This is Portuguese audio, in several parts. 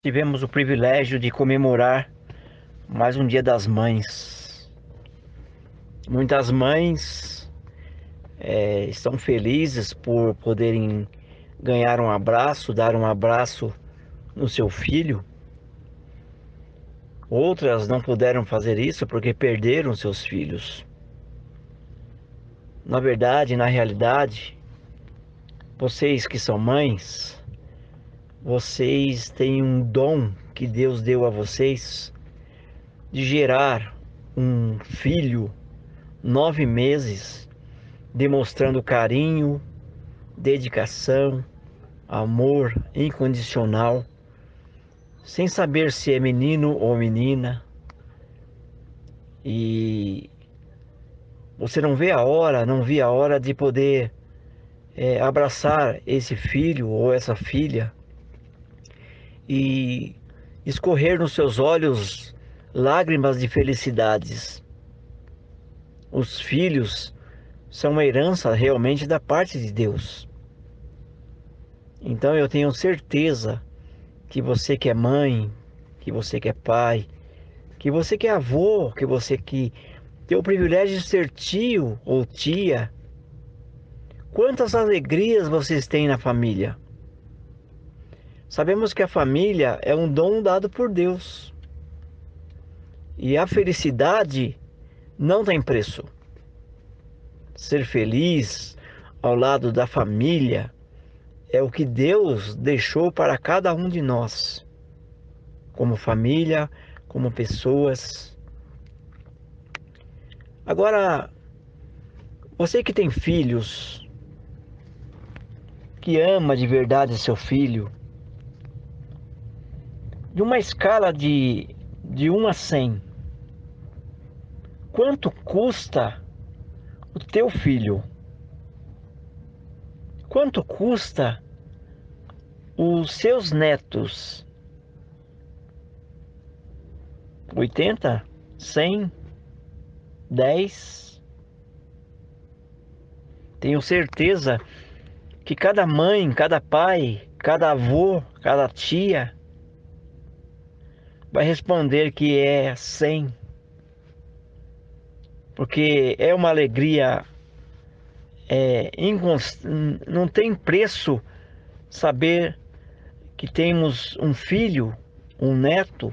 Tivemos o privilégio de comemorar mais um Dia das Mães. Muitas mães estão felizes por poderem ganhar um abraço, dar um abraço no seu filho. Outras não puderam fazer isso porque perderam seus filhos. Na verdade, na realidade, vocês que são mães, vocês têm um dom que Deus deu a vocês de gerar um filho 9 meses, demonstrando carinho, dedicação, amor incondicional, sem saber se é menino ou menina. E você não vê a hora, não vê a hora de poder abraçar esse filho ou essa filha e escorrer nos seus olhos lágrimas de felicidades. Os filhos são uma herança realmente da parte de Deus. Então eu tenho certeza que você que é mãe, que você que é pai, que você que é avô, que você que tem o privilégio de ser tio ou tia, quantas alegrias vocês têm na família. Sabemos que a família é um dom dado por Deus. E a felicidade não tem preço. Ser feliz ao lado da família é o que Deus deixou para cada um de nós, como família, como pessoas. Agora, você que tem filhos, que ama de verdade seu filho, de uma escala de 1 a 100, quanto custa o teu filho? Quanto custa os seus netos? 80? 100? 10? Tenho certeza que cada mãe, cada pai, cada avô, cada tia vai responder que é 100. Porque é uma alegria, não tem preço saber que temos um filho, um neto.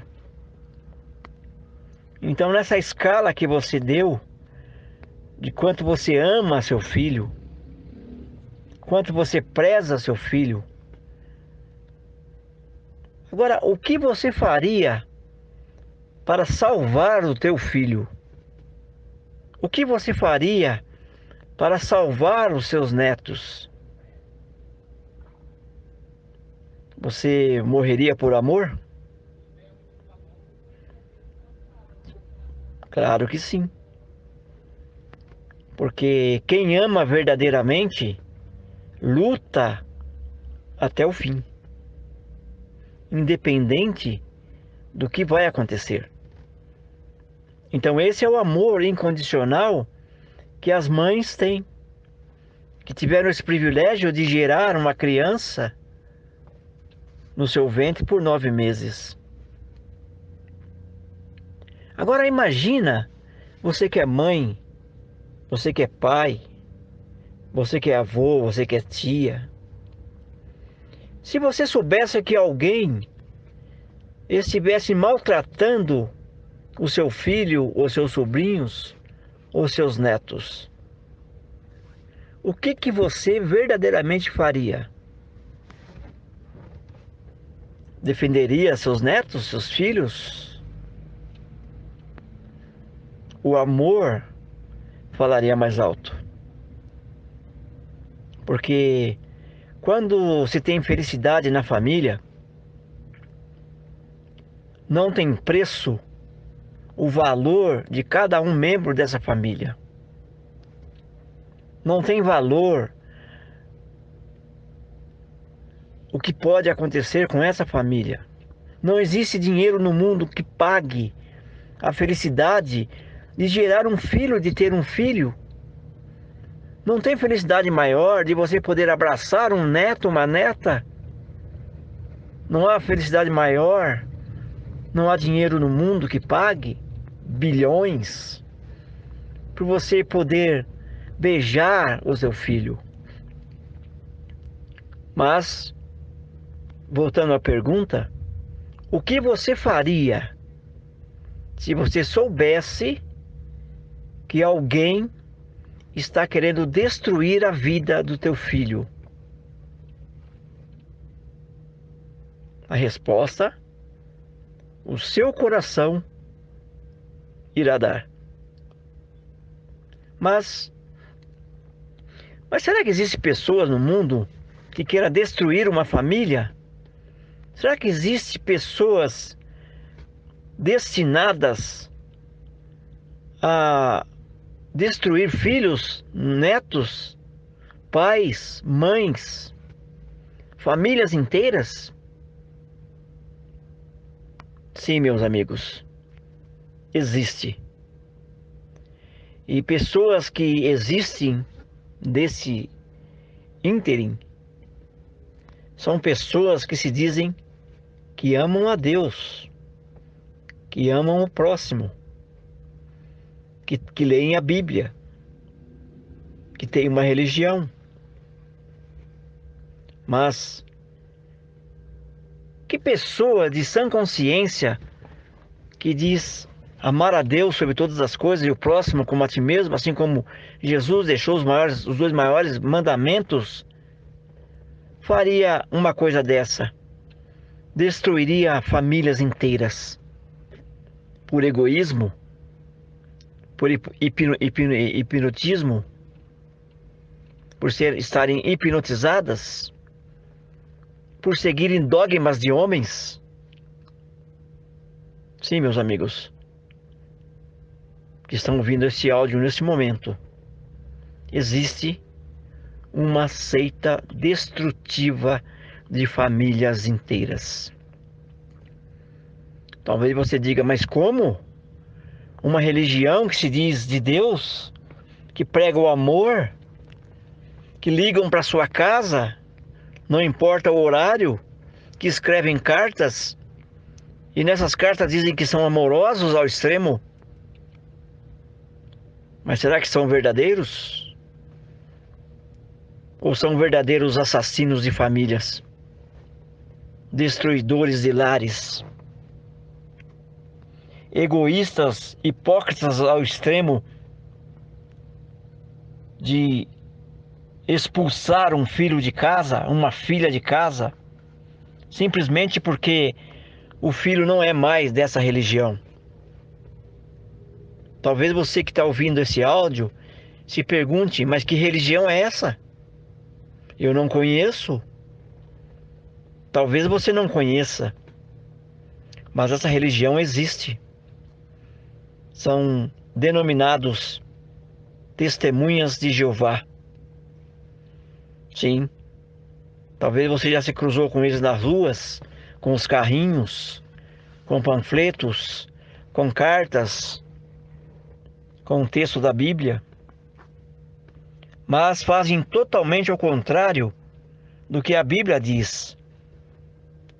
Então, nessa escala que você deu, de quanto você ama seu filho, quanto você preza seu filho, agora, o que você faria para salvar o teu filho? O que você faria para salvar os seus netos? Você morreria por amor? Claro que sim. Porque quem ama verdadeiramente luta até o fim, independente do que vai acontecer. Então esse é o amor incondicional que as mães têm, que tiveram esse privilégio de gerar uma criança no seu ventre por 9 meses. Agora imagina, você que é mãe, você que é pai, você que é avô, você que é tia, se você soubesse que alguém estivesse maltratando o seu filho, ou seus sobrinhos, ou seus netos, o que você verdadeiramente faria? Defenderia seus netos, seus filhos? O amor falaria mais alto. Porque quando se tem felicidade na família, não tem preço o valor de cada um membro dessa família. Não tem valor o que pode acontecer com essa família. Não existe dinheiro no mundo que pague a felicidade de gerar um filho, de ter um filho. Não tem felicidade maior de você poder abraçar um neto, uma neta, Não há felicidade maior, não há dinheiro no mundo que pague bilhões por você poder beijar o seu filho. Mas, voltando à pergunta, o que você faria se você soubesse que alguém está querendo destruir a vida do teu filho? A resposta, o seu coração irá dar. Mas será que existem pessoas no mundo que queiram destruir uma família? Será que existem pessoas destinadas a destruir filhos, netos, pais, mães, famílias inteiras? Sim, meus amigos, existe. E pessoas que existem desse ínterim são pessoas que se dizem que amam a Deus, que amam o próximo, que leem a Bíblia, que têm uma religião. Mas que pessoa de sã consciência que diz amar a Deus sobre todas as coisas e o próximo como a ti mesmo, assim como Jesus deixou os dois maiores mandamentos, faria uma coisa dessa? Destruiria famílias inteiras por egoísmo, por hipnotismo, por estarem hipnotizadas, por seguirem dogmas de homens? Sim, meus amigos, que estão ouvindo esse áudio nesse momento, existe uma seita destrutiva de famílias inteiras. Talvez você diga, mas como? Uma religião que se diz de Deus, que prega o amor, que ligam para sua casa, não importa o horário, que escrevem cartas, e nessas cartas dizem que são amorosos ao extremo. Mas será que são verdadeiros? Ou são verdadeiros assassinos de famílias? Destruidores de lares? Egoístas, hipócritas ao extremo de expulsar um filho de casa, uma filha de casa, simplesmente porque o filho não é mais dessa religião. Talvez você que está ouvindo esse áudio se pergunte, mas que religião é essa? Eu não conheço. Talvez você não conheça, mas essa religião existe. São denominados testemunhas de Jeová. Sim, talvez você já se cruzou com eles nas ruas, com os carrinhos, com panfletos, com cartas, com o texto da Bíblia, mas fazem totalmente ao contrário do que a Bíblia diz.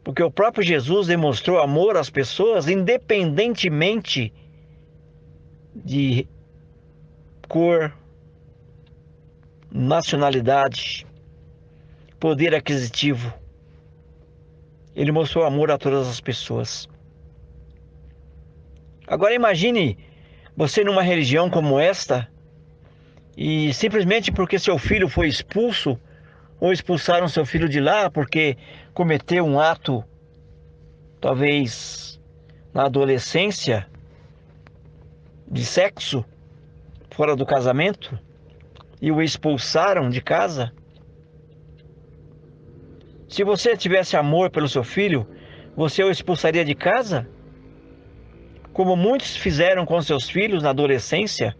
Porque o próprio Jesus demonstrou amor às pessoas independentemente de cor, nacionalidade, poder aquisitivo. Ele mostrou amor a todas as pessoas. Agora imagine você numa religião como esta e simplesmente porque seu filho foi expulso ou expulsaram seu filho de lá porque cometeu um ato, talvez na adolescência, de sexo fora do casamento, e o expulsaram de casa. Se você tivesse amor pelo seu filho, você o expulsaria de casa? Como muitos fizeram com seus filhos na adolescência,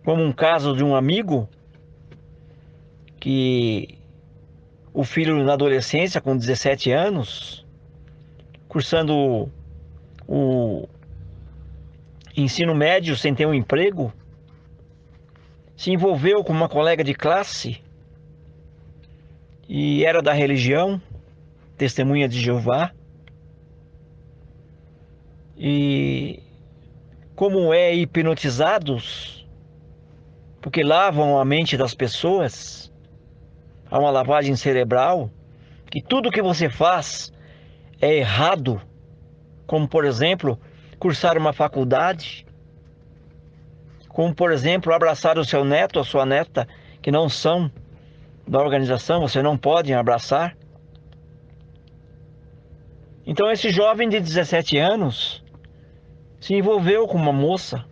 como um caso de um amigo que o filho na adolescência, com 17 anos, cursando o ensino médio sem ter um emprego, se envolveu com uma colega de classe e era da religião, testemunha de Jeová. E como é hipnotizados, porque lavam a mente das pessoas, há uma lavagem cerebral, que tudo que você faz é errado, como por exemplo, cursar uma faculdade, como por exemplo, abraçar o seu neto ou sua neta, que não são da organização, você não pode abraçar. Então esse jovem de 17 anos se envolveu com uma moça,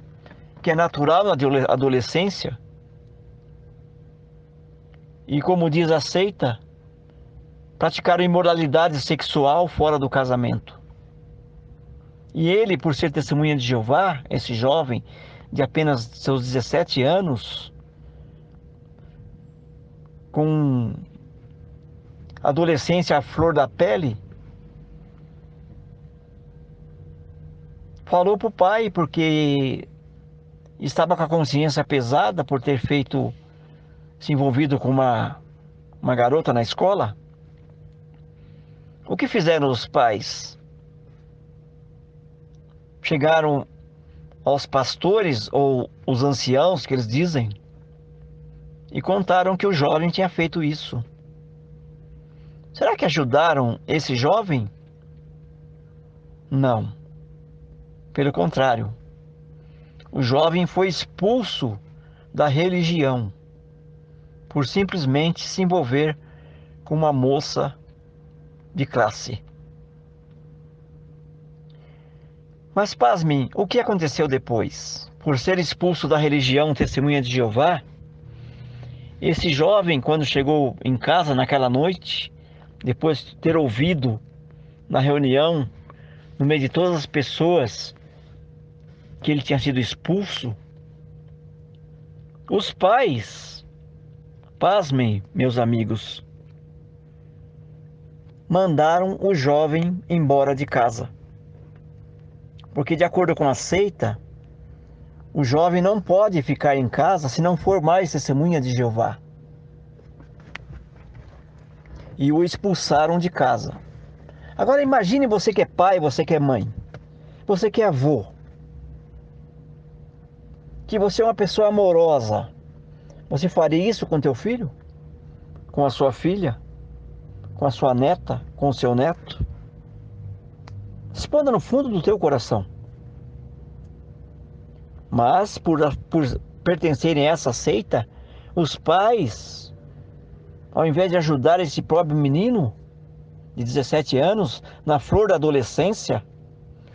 que é natural na adolescência, e como diz a seita, praticaram imoralidade sexual fora do casamento. E ele, por ser testemunha de Jeová, esse jovem de apenas seus 17 anos, com adolescência à flor da pele, falou para o pai, porque estava com a consciência pesada por ter se envolvido com uma garota na escola. O que fizeram os pais? Chegaram aos pastores ou os anciãos, que eles dizem, e contaram que o jovem tinha feito isso. Será que ajudaram esse jovem? Não. Pelo contrário, o jovem foi expulso da religião por simplesmente se envolver com uma moça de classe. Mas pasmem, o que aconteceu depois? Por ser expulso da religião Testemunha de Jeová, esse jovem, quando chegou em casa naquela noite, depois de ter ouvido na reunião, no meio de todas as pessoas, que ele tinha sido expulso, os pais, pasmem, meus amigos, mandaram o jovem embora de casa. Porque de acordo com a seita, o jovem não pode ficar em casa se não for mais testemunha de Jeová. E o expulsaram de casa. Agora imagine você que é pai, você que é mãe, você que é avô, que você é uma pessoa amorosa. Você faria isso com teu filho? Com a sua filha? Com a sua neta? Com o seu neto? Responda no fundo do teu coração. Mas por pertencerem a essa seita, os pais, ao invés de ajudar esse pobre menino de 17 anos, na flor da adolescência,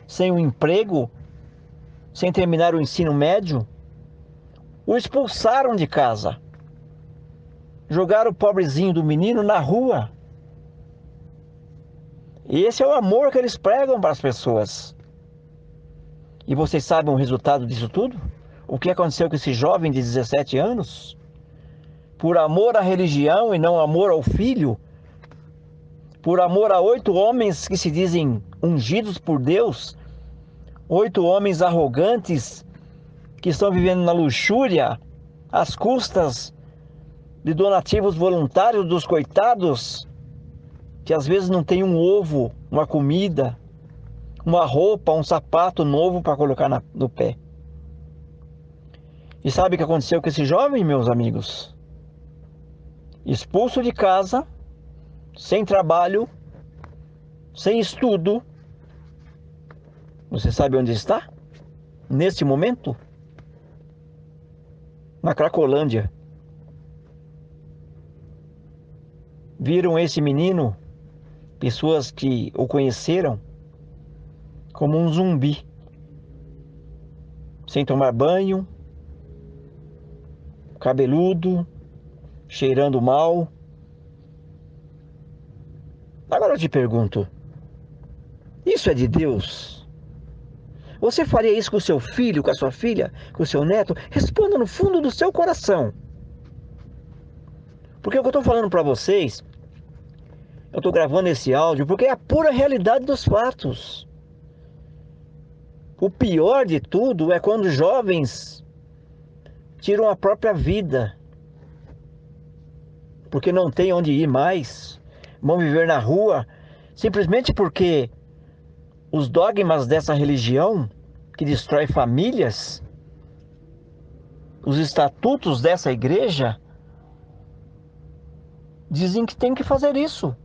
sem um emprego, sem terminar o ensino médio, o expulsaram de casa. Jogaram o pobrezinho do menino na rua. E esse é o amor que eles pregam para as pessoas. E vocês sabem o resultado disso tudo? O que aconteceu com esse jovem de 17 anos? Por amor à religião e não amor ao filho, por amor a 8 homens que se dizem ungidos por Deus, 8 homens arrogantes que estão vivendo na luxúria, às custas de donativos voluntários dos coitados, que às vezes não tem um ovo, uma comida, uma roupa, um sapato novo para colocar no pé. E sabe o que aconteceu com esse jovem, meus amigos? Expulso de casa, sem trabalho, sem estudo. Você sabe onde está? Neste momento? Na Cracolândia. Viram esse menino, pessoas que o conheceram, como um zumbi, sem tomar banho, cabeludo, cheirando mal. Agora eu te pergunto, isso é de Deus? Você faria isso com o seu filho, com a sua filha, com o seu neto? Responda no fundo do seu coração. Porque o que eu estou falando para vocês, eu estou gravando esse áudio porque é a pura realidade dos fatos. O pior de tudo é quando jovens tiram a própria vida, porque não tem onde ir mais, vão viver na rua simplesmente porque os dogmas dessa religião que destrói famílias, os estatutos dessa igreja, dizem que tem que fazer isso.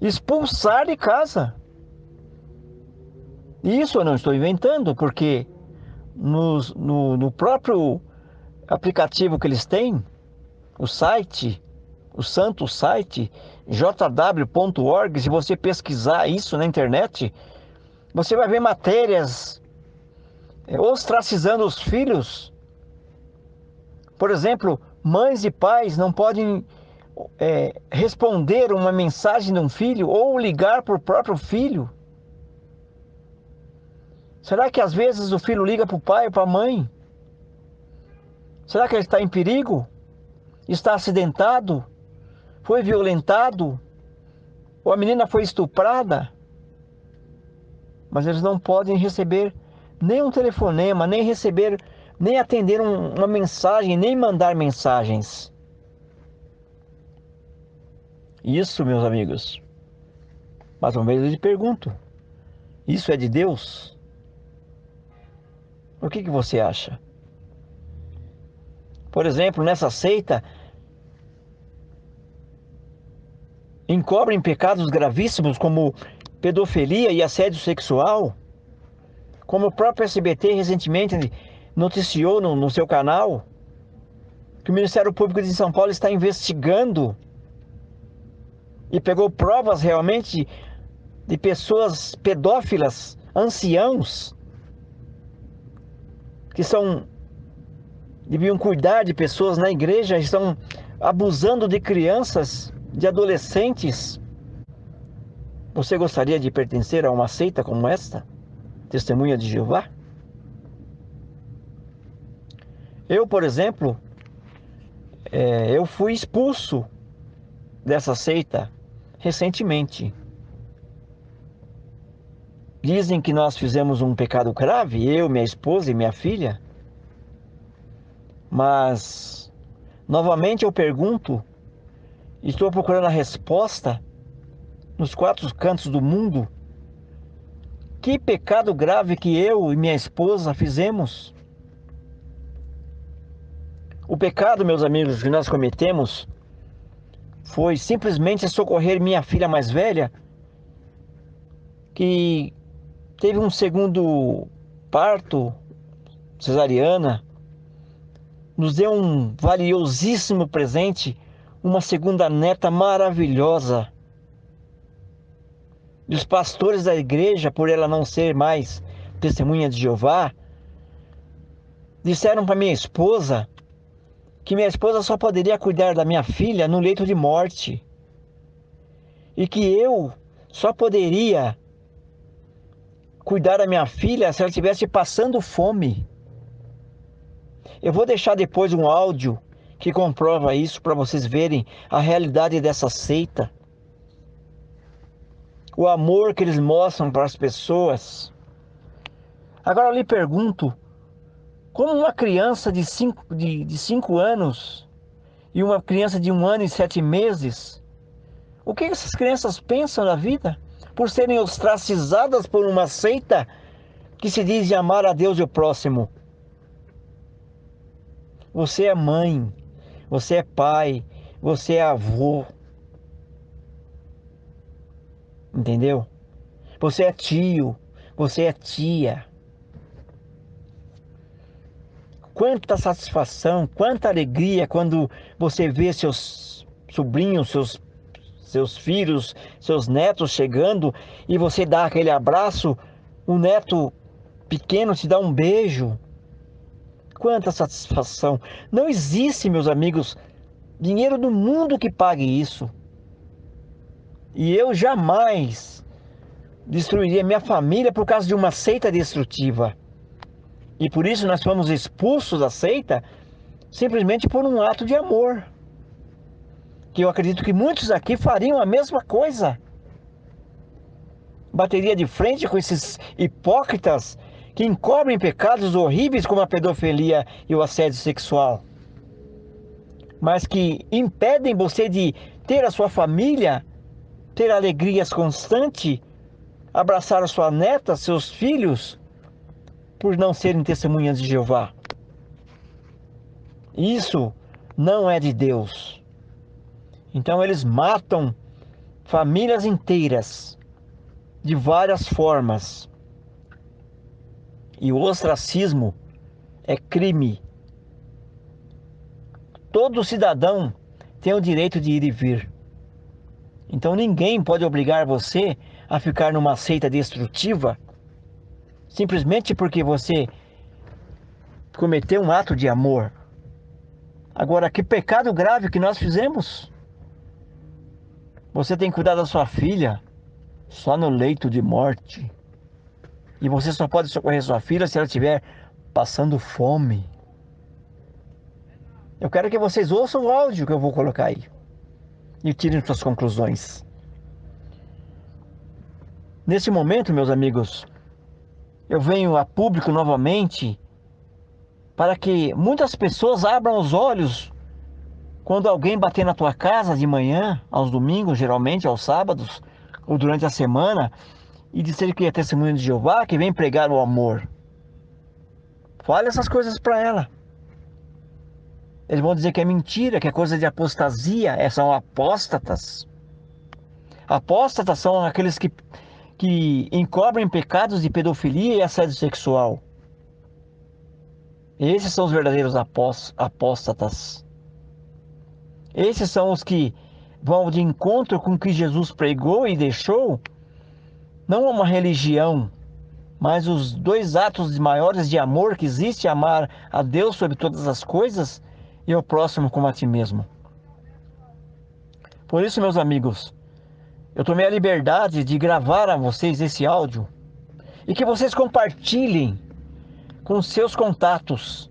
Expulsar de casa. Isso eu não estou inventando, porque no próprio aplicativo que eles têm, o site, o santo site, jw.org, se você pesquisar isso na internet, você vai ver matérias ostracizando os filhos. Por exemplo, mães e pais não podem responder uma mensagem de um filho ou ligar para o próprio filho. Será que às vezes o filho liga para o pai ou para a mãe? Será que ele está em perigo? Está acidentado? Foi violentado? Ou a menina foi estuprada? Mas eles não podem receber nem um telefonema, nem receber, nem atender uma mensagem, nem mandar mensagens. Isso, meus amigos. Mais uma vez eu lhe pergunto: isso é de Deus? O que você acha? Por exemplo, nessa seita, encobrem pecados gravíssimos como pedofilia e assédio sexual, como o próprio SBT recentemente noticiou no seu canal, que o Ministério Público de São Paulo está investigando e pegou provas realmente de pessoas pedófilas, anciãos, que deviam cuidar de pessoas na igreja, estão abusando de crianças, de adolescentes. Você gostaria de pertencer a uma seita como esta? Testemunha de Jeová? Eu, por exemplo, eu fui expulso dessa seita recentemente. Dizem que nós fizemos um pecado grave, eu, minha esposa e minha filha. Mas, novamente eu pergunto, estou procurando a resposta nos quatro cantos do mundo. Que pecado grave que eu e minha esposa fizemos? O pecado, meus amigos, que nós cometemos foi simplesmente socorrer minha filha mais velha, que teve um segundo parto, cesariana, nos deu um valiosíssimo presente, uma segunda neta maravilhosa. E os pastores da igreja, por ela não ser mais testemunha de Jeová, disseram para minha esposa que minha esposa só poderia cuidar da minha filha no leito de morte. E que eu só poderia cuidar da minha filha se ela estivesse passando fome. Eu vou deixar depois um áudio que comprova isso para vocês verem a realidade dessa seita. O amor que eles mostram para as pessoas. Agora eu lhe pergunto, como uma criança de 5 anos e uma criança de 1 ano e 7 meses, o que essas crianças pensam da vida? Por serem ostracizadas por uma seita que se diz de amar a Deus e o próximo. Você é mãe, você é pai, você é avô. Entendeu? Você é tio, você é tia. Quanta satisfação, quanta alegria quando você vê seus sobrinhos, seus filhos, seus netos chegando e você dá aquele abraço, o neto pequeno te dá um beijo. Quanta satisfação. Não existe, meus amigos, dinheiro do mundo que pague isso. E eu jamais destruiria minha família por causa de uma seita destrutiva. E por isso nós fomos expulsos da seita simplesmente por um ato de amor. Que eu acredito que muitos aqui fariam a mesma coisa. Bateria de frente com esses hipócritas que encobrem pecados horríveis como a pedofilia e o assédio sexual. Mas que impedem você de ter a sua família ter alegrias constantes, abraçar a sua neta, seus filhos, por não serem testemunhas de Jeová. Isso não é de Deus. Então eles matam famílias inteiras de várias formas. E o ostracismo é crime. Todo cidadão tem o direito de ir e vir. Então ninguém pode obrigar você a ficar numa seita destrutiva simplesmente porque você cometeu um ato de amor. Agora, que pecado grave que nós fizemos? Você tem que cuidar da sua filha só no leito de morte. E você só pode socorrer sua filha se ela estiver passando fome. Eu quero que vocês ouçam o áudio que eu vou colocar aí e tirem suas conclusões. Nesse momento, meus amigos, eu venho a público novamente para que muitas pessoas abram os olhos quando alguém bater na tua casa de manhã, aos domingos, geralmente aos sábados, ou durante a semana, e dizer que é testemunha de Jeová, que vem pregar o amor. Fale essas coisas para ela. Eles vão dizer que é mentira, que é coisa de apostasia, são apóstatas. Apóstatas são aqueles que encobrem pecados de pedofilia e assédio sexual. Esses são os verdadeiros apóstatas. Esses são os que vão de encontro com o que Jesus pregou e deixou, não uma religião, mas os dois atos maiores de amor que existe: amar a Deus sobre todas as coisas e ao próximo como a ti mesmo. Por isso, meus amigos, eu tomei a liberdade de gravar a vocês esse áudio e que vocês compartilhem com seus contatos,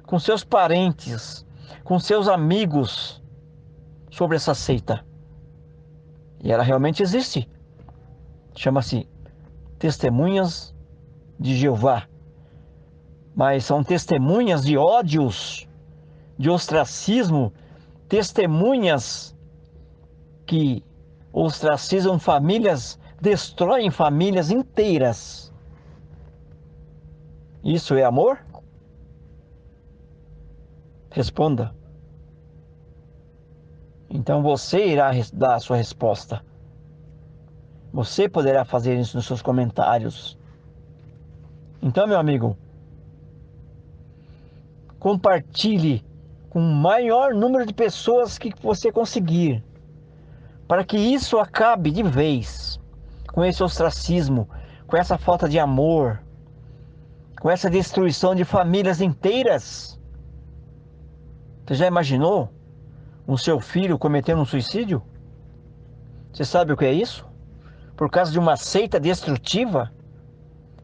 com seus parentes, com seus amigos sobre essa seita. E ela realmente existe. Chama-se Testemunhas de Jeová. Mas são testemunhas de ódios, de ostracismo, testemunhas que ostracizam famílias, destroem famílias inteiras. Isso é amor? Responda. Então você irá dar a sua resposta. Você poderá fazer isso nos seus comentários. Então, meu amigo, compartilhe com o maior número de pessoas que você conseguir, para que isso acabe de vez com esse ostracismo, com essa falta de amor, com essa destruição de famílias inteiras. Você já imaginou o seu filho cometendo um suicídio? Você sabe o que é isso? Por causa de uma seita destrutiva?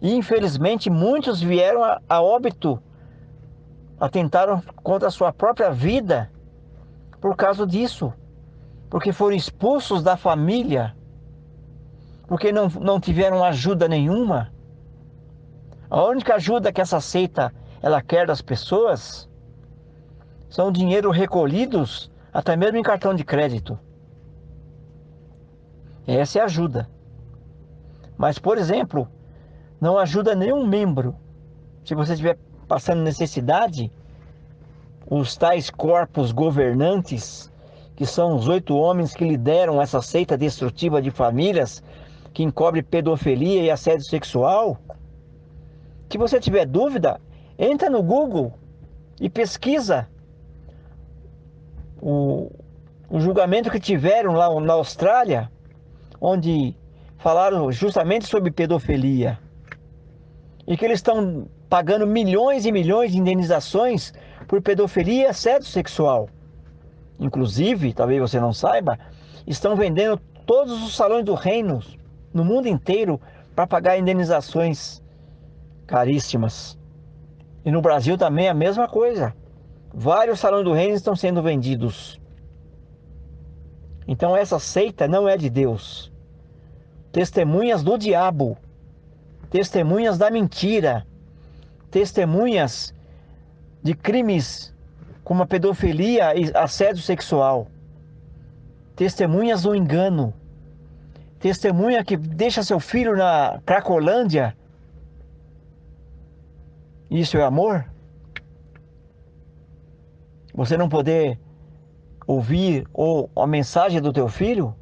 E infelizmente muitos vieram a óbito, atentaram contra a sua própria vida por causa disso, porque foram expulsos da família, porque não tiveram ajuda nenhuma. A única ajuda que essa seita ela quer das pessoas são dinheiro recolhidos, até mesmo em cartão de crédito. Essa é a ajuda. Mas, por exemplo, não ajuda nenhum membro. Se você estiver passando necessidade, os tais corpos governantes, que são os 8 homens que lideram essa seita destrutiva de famílias, que encobre pedofilia e assédio sexual. Se você tiver dúvida, entra no Google e pesquisa o julgamento que tiveram lá na Austrália, onde falaram justamente sobre pedofilia, e que eles estão pagando milhões e milhões de indenizações por pedofilia e assédio sexual. Inclusive, talvez você não saiba, estão vendendo todos os salões do reino no mundo inteiro para pagar indenizações caríssimas. E no Brasil também é a mesma coisa. Vários salões do reino estão sendo vendidos. Então essa seita não é de Deus. Testemunhas do diabo, testemunhas da mentira, testemunhas de crimes como a pedofilia e assédio sexual, testemunhas do engano, testemunha que deixa seu filho na Cracolândia, isso é amor? Você não poder ouvir ou a mensagem do teu filho,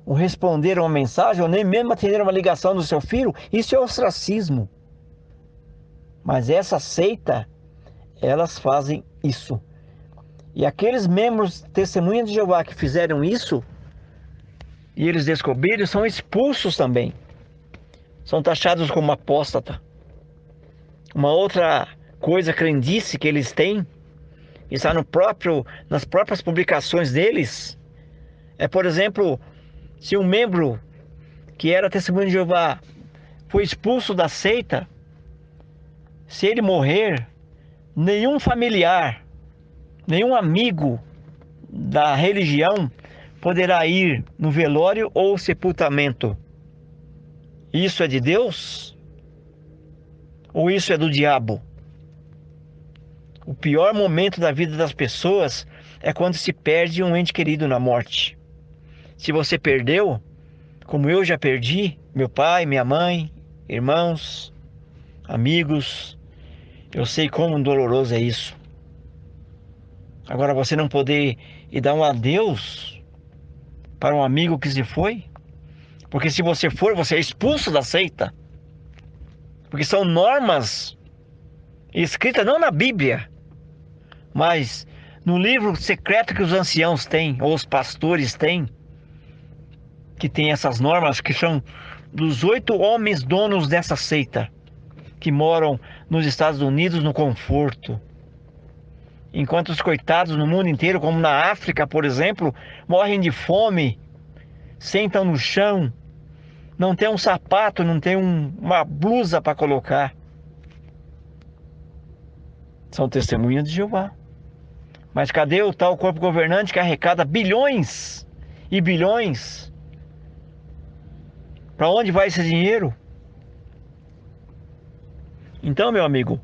ou responder a uma mensagem, ou nem mesmo atender uma ligação do seu filho, isso é ostracismo. Mas essa seita, elas fazem isso. E aqueles membros testemunhas de Jeová que fizeram isso, e eles descobriram, são expulsos também. São taxados como apóstata. Uma outra coisa crendice que eles têm, está nas próprias publicações deles, é, por exemplo, se um membro que era testemunho de Jeová foi expulso da seita, se ele morrer, nenhum familiar, nenhum amigo da religião poderá ir no velório ou sepultamento. Isso é de Deus? Ou isso é do diabo? O pior momento da vida das pessoas é quando se perde um ente querido na morte. Se você perdeu, como eu já perdi, meu pai, minha mãe, irmãos, amigos, eu sei quão doloroso é isso. Agora você não poder ir dar um adeus para um amigo que se foi, porque se você for, você é expulso da seita. Porque são normas escritas não na Bíblia, mas no livro secreto que os anciãos têm, ou os pastores têm, que tem essas normas que são dos 8 homens donos dessa seita, que moram nos Estados Unidos no conforto. Enquanto os coitados no mundo inteiro, como na África, por exemplo, morrem de fome, sentam no chão, não tem um sapato, não tem uma blusa para colocar. São testemunhas de Jeová. Mas cadê o tal corpo governante que arrecada bilhões e bilhões? Para onde vai esse dinheiro? Então, meu amigo,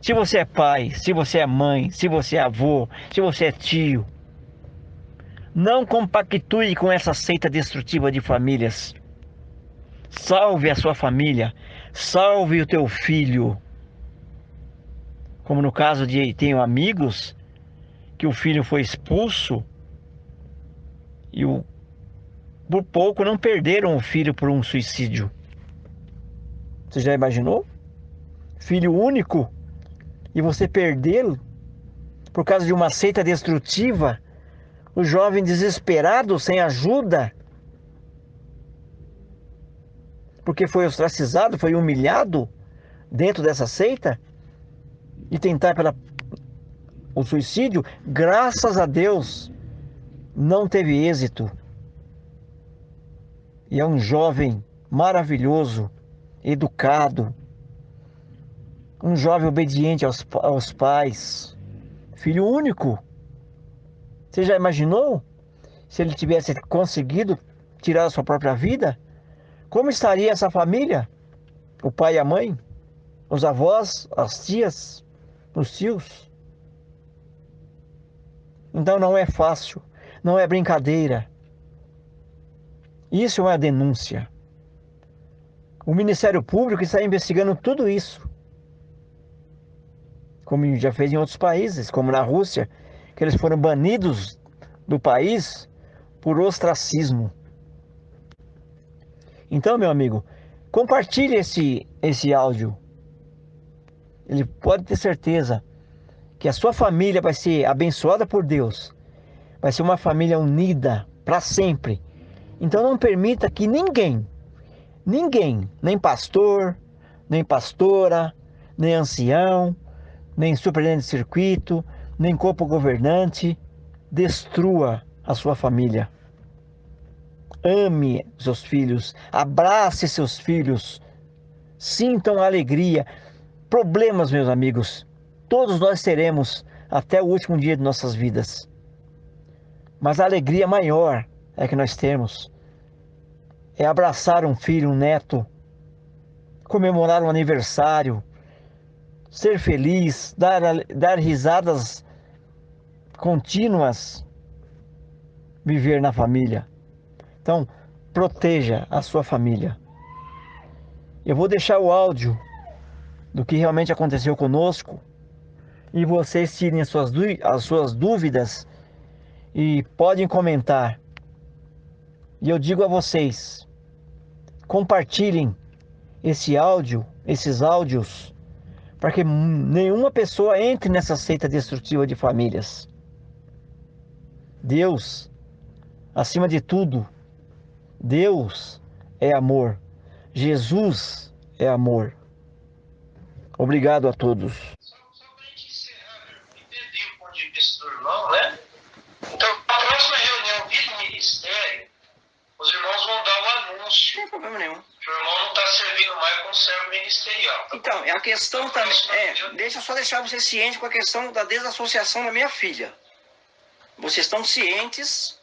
se você é pai, se você é mãe, se você é avô, se você é tio, não compactue com essa seita destrutiva de famílias. Salve a sua família, salve o teu filho. Como no caso de tenho amigos que o filho foi expulso e por pouco não perderam o filho por um suicídio. Você já imaginou? Filho único e você perdê-lo por causa de uma seita destrutiva, o jovem desesperado, sem ajuda, porque foi ostracizado, foi humilhado dentro dessa seita, e tentar o suicídio, graças a Deus, não teve êxito. E é um jovem maravilhoso, educado, um jovem obediente aos pais, filho único. Você já imaginou se ele tivesse conseguido tirar a sua própria vida? Como estaria essa família? O pai e a mãe, os avós, as tias, os tios? Então não é fácil, não é brincadeira. Isso é uma denúncia. O Ministério Público está investigando tudo isso, como já fez em outros países, como na Rússia, que eles foram banidos do país por ostracismo. Então, meu amigo, compartilhe esse áudio. Ele pode ter certeza que a sua família vai ser abençoada por Deus. Vai ser uma família unida para sempre. Então não permita que ninguém, nem pastor, nem pastora, nem ancião, nem superintendente de circuito, nem corpo governante, destrua a sua família. Ame seus filhos, abrace seus filhos, sintam a alegria. Problemas, meus amigos, todos nós teremos até o último dia de nossas vidas. Mas a alegria maior é que nós temos é abraçar um filho, um neto, comemorar um aniversário, ser feliz, dar risadas contínuas, viver na família. Então, proteja a sua família. Eu vou deixar o áudio do que realmente aconteceu conosco e vocês tirem as suas dúvidas e podem comentar. E eu digo a vocês, compartilhem esses áudios, para que nenhuma pessoa entre nessa seita destrutiva de famílias. Deus, acima de tudo, Deus é amor. Jesus é amor. Obrigado a todos. Só para a gente encerrar, entendi o ponto de vista do irmão, né? Então, na próxima reunião do ministério, os irmãos vão dar o anúncio. Não tem problema nenhum. Que o irmão não está servindo mais como servo ministerial. Então, a questão também deixar vocês cientes com a questão da desassociação da minha filha. Vocês estão cientes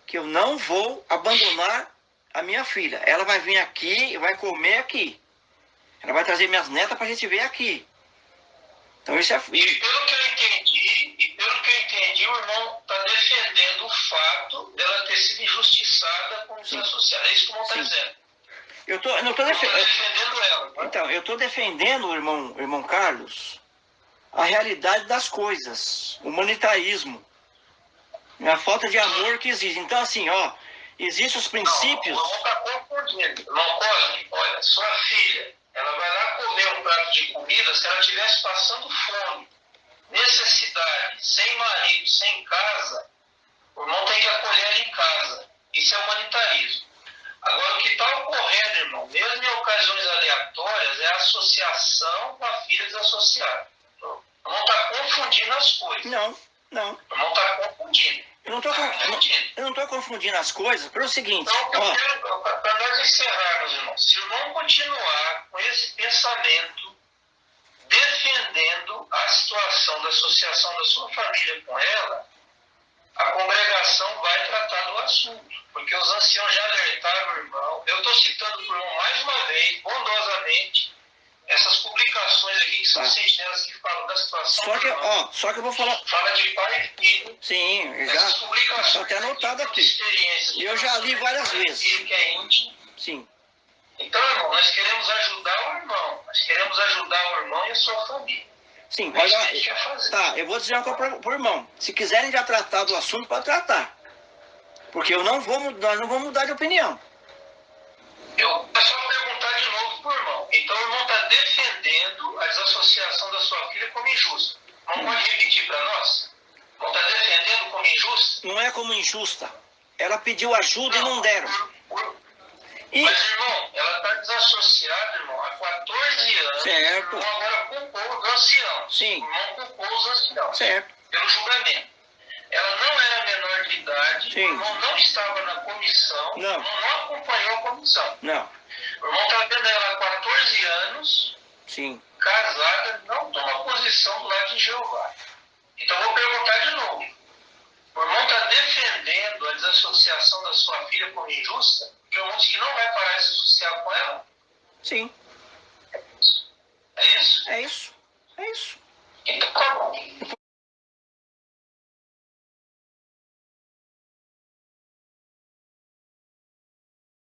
que eu não vou abandonar a minha filha. Ela vai vir aqui e vai comer aqui. Ela vai trazer minhas netas para a gente ver aqui. Então isso é... E pelo que eu entendi, o irmão está defendendo o fato dela ter sido injustiçada com os associados. É isso que o irmão está dizendo. Eu não estou defendendo ela. Né? Então, eu estou defendendo, o irmão Carlos, a realidade das coisas, o humanitarismo, a falta de amor que existe. Então, assim, ó, existem os princípios... Não, o irmão está confundindo. Irmão Cosme, olha, sua filha, ela vai lá comer um prato de comida se ela estivesse passando fome, necessidade, sem marido, sem casa, o irmão tem que acolher ela em casa. Isso é humanitarismo. Agora, o que está ocorrendo, irmão, mesmo em ocasiões aleatórias, é a associação com a filha desassociada. O irmão está confundindo as coisas. Não. O irmão está confundindo. Eu não estou confundindo as coisas pelo seguinte... Então, para nós encerrarmos, irmão, se o irmão continuar com esse pensamento, defendendo a situação da associação da sua família com ela, a congregação vai tratar do assunto. Porque os anciãos já alertaram o irmão. Eu estou citando para o irmão mais uma vez, bondosamente, essas publicações aqui que são sentinelas que falam da situação. Só que eu vou falar... Fala de pai e filho. Sim, já está até anotado aqui. E eu já li várias vezes. Filho que é íntimo. Sim. Então, irmão, nós queremos ajudar o irmão. Nós queremos ajudar o irmão e a sua família. Sim, mas tá, eu vou dizer uma coisa pro irmão. Se quiserem já tratar do assunto, pode tratar. Porque nós não vamos mudar de opinião. Eu é só perguntar de novo pro irmão. Então o irmão está defendendo a desassociação da sua filha como injusta. Não pode repetir para nós? O irmão está defendendo como injusta? Não é como injusta. Ela pediu ajuda e não deram. Mas, irmão, ela está desassociada, irmão, há 14 anos. Certo. O irmão agora culpou os anciãos. Sim. O irmão culpou os anciãos. Certo. Pelo julgamento. Ela não era menor de idade. Sim. O irmão não estava na comissão. Não. O irmão não acompanhou a comissão. Não. O irmão está vendo ela há 14 anos. Sim. Casada, não toma posição do lado de Jeová. Então eu vou perguntar de novo. O irmão está defendendo a desassociação da sua filha como injusta? Porque o irmão diz que não vai parar de se associar com ela? Sim. É isso? É isso.